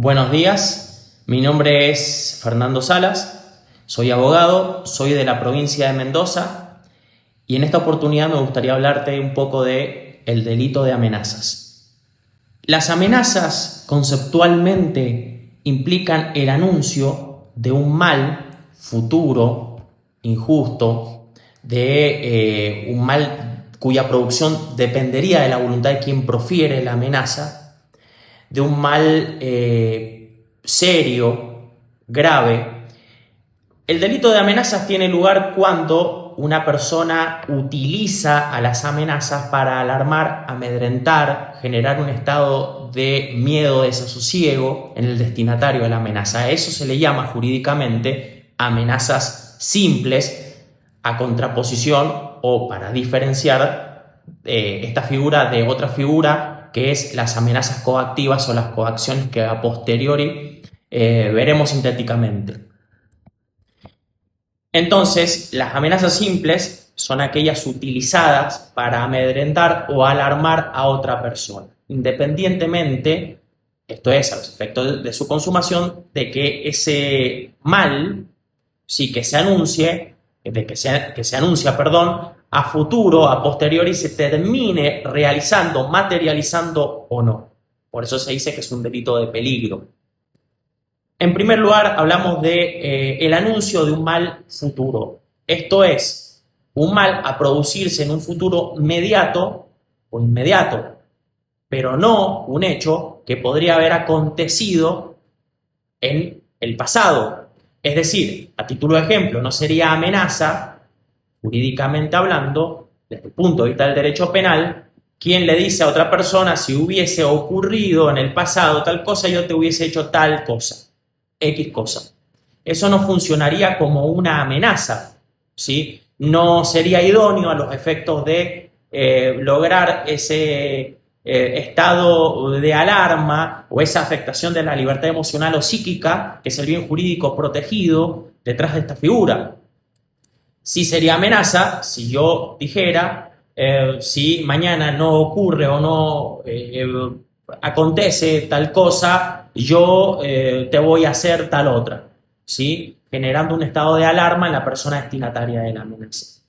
Buenos días, mi nombre es Fernando Salas, soy abogado, soy de la provincia de Mendoza y en esta oportunidad me gustaría hablarte un poco de el delito de amenazas. Las amenazas conceptualmente implican el anuncio de un mal futuro, injusto, de un mal cuya producción dependería de la voluntad de quien profiere la amenaza, de un mal serio, grave. El delito de amenazas tiene lugar cuando una persona utiliza a las amenazas para alarmar, amedrentar, generar un estado de miedo, desasosiego en el destinatario de la amenaza. A eso se le llama jurídicamente amenazas simples, a contraposición o para diferenciar esta figura de otra figura que es las amenazas coactivas o las coacciones que a posteriori veremos sintéticamente. Entonces, las amenazas simples son aquellas utilizadas para amedrentar o alarmar a otra persona, independientemente, esto es, a los efectos de su consumación, de que ese mal, sí, que se anuncie, que se anuncia, perdón, a futuro, a posteriori, se termine realizando, materializando o no. Por eso se dice que es un delito de peligro. En primer lugar, hablamos de el anuncio de un mal futuro. Esto es, un mal a producirse en un futuro mediato o inmediato, pero no un hecho que podría haber acontecido en el pasado. Es decir, a título de ejemplo, no sería amenaza, jurídicamente hablando, desde el punto de vista del derecho penal, quien le dice a otra persona, si hubiese ocurrido en el pasado tal cosa, yo te hubiese hecho tal cosa. X cosa. Eso no funcionaría como una amenaza, ¿sí? No sería idóneo a los efectos de lograr ese estado de alarma o esa afectación de la libertad emocional o psíquica, que es el bien jurídico protegido detrás de esta figura. Sí sería amenaza si yo dijera, si mañana no ocurre o no acontece tal cosa, yo te voy a hacer tal otra, ¿sí? Generando un estado de alarma en la persona destinataria de la amenaza.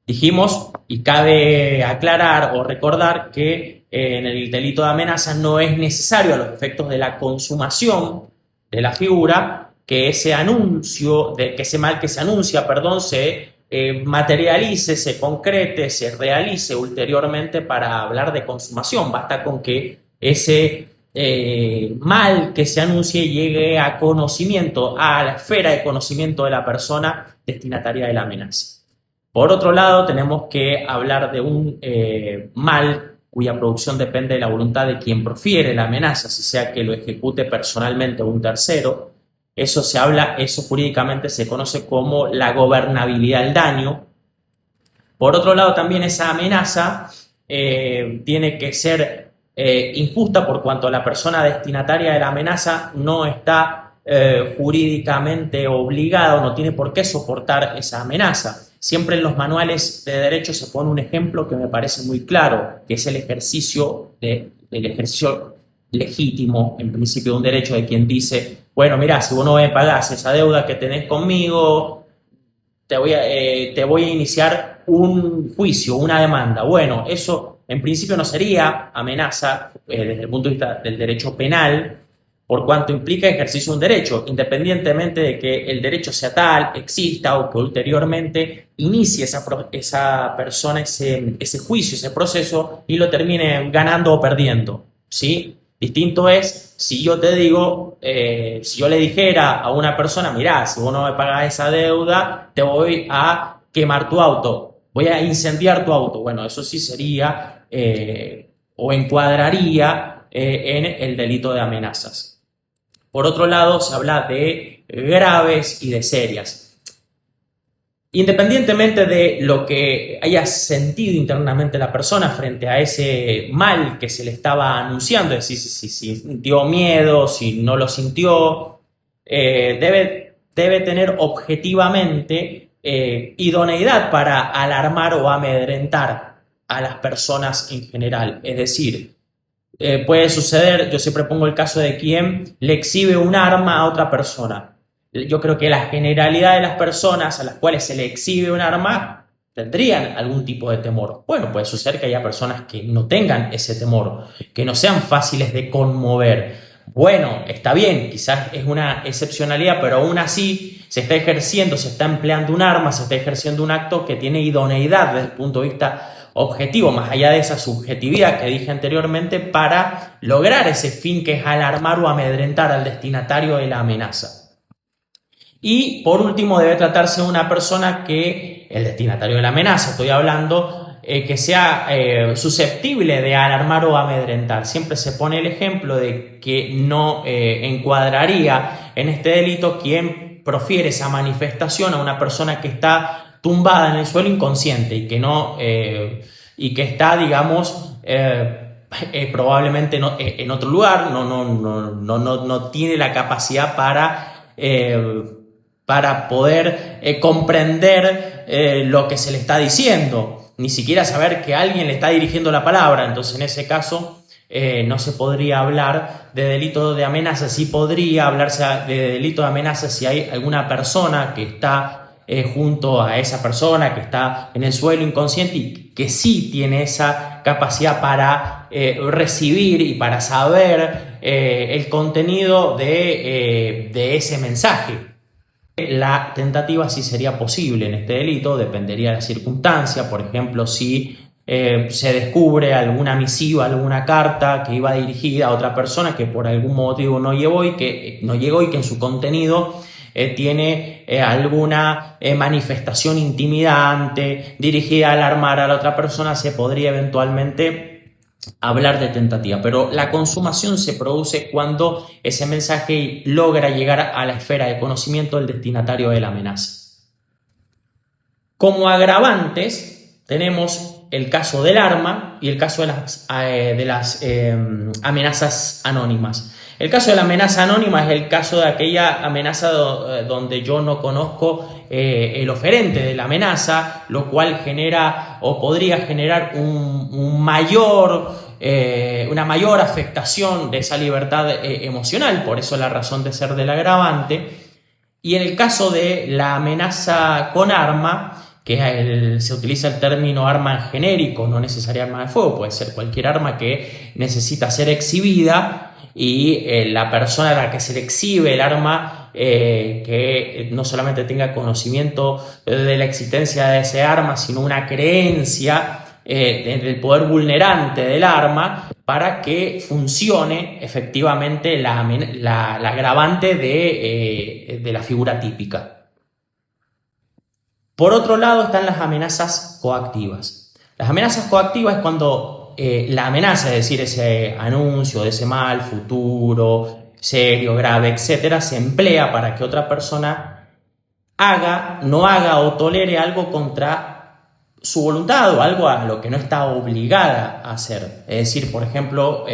Dijimos, y cabe aclarar o recordar que en el delito de amenaza no es necesario a los efectos de la consumación de la figura que ese anuncio, que ese mal que se anuncia, perdón, se materialice, se concrete, se realice ulteriormente para hablar de consumación. Basta con que ese mal que se anuncie llegue a conocimiento, a la esfera de conocimiento de la persona destinataria de la amenaza. Por otro lado, tenemos que hablar de un mal cuya producción depende de la voluntad de quien profiere la amenaza, si sea que lo ejecute personalmente o un tercero. Eso jurídicamente se conoce como la gobernabilidad del daño. Por otro lado, también esa amenaza tiene que ser injusta por cuanto la persona destinataria de la amenaza no está jurídicamente obligada o no tiene por qué soportar esa amenaza. Siempre en los manuales de derecho se pone un ejemplo que me parece muy claro, que es el ejercicio legítimo, en principio, de un derecho de quien dice, bueno, mira, si vos no me pagás esa deuda que tenés conmigo, te voy a iniciar un juicio, una demanda. Bueno, eso en principio no sería amenaza desde el punto de vista del derecho penal, por cuanto implica ejercicio de un derecho, independientemente de que el derecho sea tal, exista o que ulteriormente inicie esa persona ese juicio, ese proceso y lo termine ganando o perdiendo, ¿sí? Distinto es si yo te digo, si yo le dijera a una persona, mirá, si vos no me pagás esa deuda, te voy a quemar tu auto, voy a incendiar tu auto. Bueno, eso sí sería o encuadraría en el delito de amenazas. Por otro lado, se habla de graves y de serias. Independientemente de lo que haya sentido internamente la persona frente a ese mal que se le estaba anunciando, es decir, si sintió miedo, si no lo sintió, debe tener objetivamente idoneidad para alarmar o amedrentar a las personas en general. Es decir, puede suceder, yo siempre pongo el caso de quien le exhibe un arma a otra persona. Yo creo que la generalidad de las personas a las cuales se le exhibe un arma tendrían algún tipo de temor. Bueno, puede suceder que haya personas que no tengan ese temor, que no sean fáciles de conmover. Bueno, está bien, quizás es una excepcionalidad, pero aún así se está ejerciendo, se está empleando un arma, se está ejerciendo un acto que tiene idoneidad desde el punto de vista objetivo, más allá de esa subjetividad que dije anteriormente, para lograr ese fin que es alarmar o amedrentar al destinatario de la amenaza. Y por último, debe tratarse de una persona que, el destinatario de la amenaza, estoy hablando, que sea susceptible de alarmar o amedrentar. Siempre se pone el ejemplo de que no encuadraría en este delito quien profiere esa manifestación a una persona que está tumbada en el suelo inconsciente y que no y que está, digamos, probablemente no, en otro lugar, no tiene la capacidad para poder comprender lo que se le está diciendo, ni siquiera saber que alguien le está dirigiendo la palabra. Entonces, en ese caso, no se podría hablar de delito de amenaza. Sí podría hablarse de delito de amenaza si hay alguna persona que está junto a esa persona que está en el suelo inconsciente y que sí tiene esa capacidad para recibir y para saber el contenido de ese mensaje. La tentativa sí sería posible en este delito, dependería de la circunstancia. Por ejemplo, si se descubre alguna misiva, alguna carta que iba dirigida a otra persona que por algún motivo no llegó y que en su contenido tiene alguna manifestación intimidante dirigida a alarmar a la otra persona, se podría eventualmente hablar de tentativa, pero la consumación se produce cuando ese mensaje logra llegar a la esfera de conocimiento del destinatario de la amenaza. Como agravantes tenemos el caso del arma y el caso de las amenazas anónimas. El caso de la amenaza anónima es el caso de aquella amenaza donde yo no conozco el oferente de la amenaza, lo cual genera o podría generar una mayor afectación de esa libertad emocional, por eso la razón de ser del agravante. Y en el caso de la amenaza con arma, que se utiliza el término arma genérico, no necesaria arma de fuego, puede ser cualquier arma que necesita ser exhibida y la persona a la que se le exhibe el arma que no solamente tenga conocimiento de la existencia de ese arma, sino una creencia del poder vulnerante del arma para que funcione efectivamente la agravante de la figura típica. Por otro lado están las amenazas coactivas. Las amenazas coactivas es cuando la amenaza, es decir, ese anuncio de ese mal futuro, serio, grave, etcétera, se emplea para que otra persona no haga o tolere algo contra su voluntad o algo a lo que no está obligada a hacer. Es decir, por ejemplo,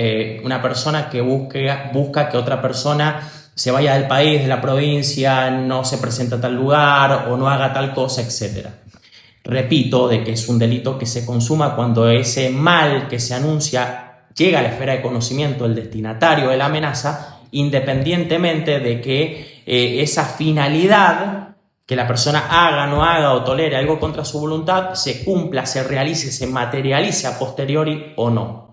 una persona que busca que otra persona se vaya del país, de la provincia, no se presente a tal lugar o no haga tal cosa, etc. Repito, de que es un delito que se consuma cuando ese mal que se anuncia llega a la esfera de conocimiento del destinatario de la amenaza, independientemente de que esa finalidad que la persona haga, no haga o tolere algo contra su voluntad se cumpla, se realice, se materialice a posteriori o no.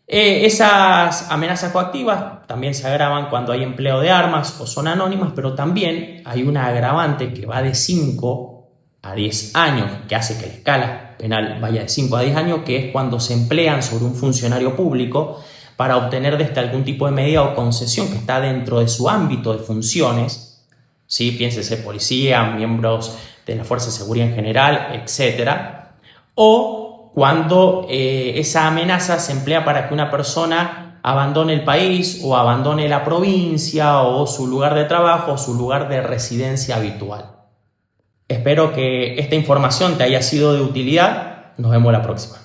Esas amenazas coactivas también se agravan cuando hay empleo de armas o son anónimas, pero también hay una agravante que va de 5 a 10 años, que hace que la escala penal vaya de 5 a 10 años, que es cuando se emplean sobre un funcionario público para obtener de este algún tipo de medida o concesión que está dentro de su ámbito de funciones. ¿Sí? Piénsese policía, miembros de la Fuerza de Seguridad en general, etc. O cuando esa amenaza se emplea para que una persona abandone el país o abandone la provincia o su lugar de trabajo o su lugar de residencia habitual. Espero que esta información te haya sido de utilidad. Nos vemos la próxima.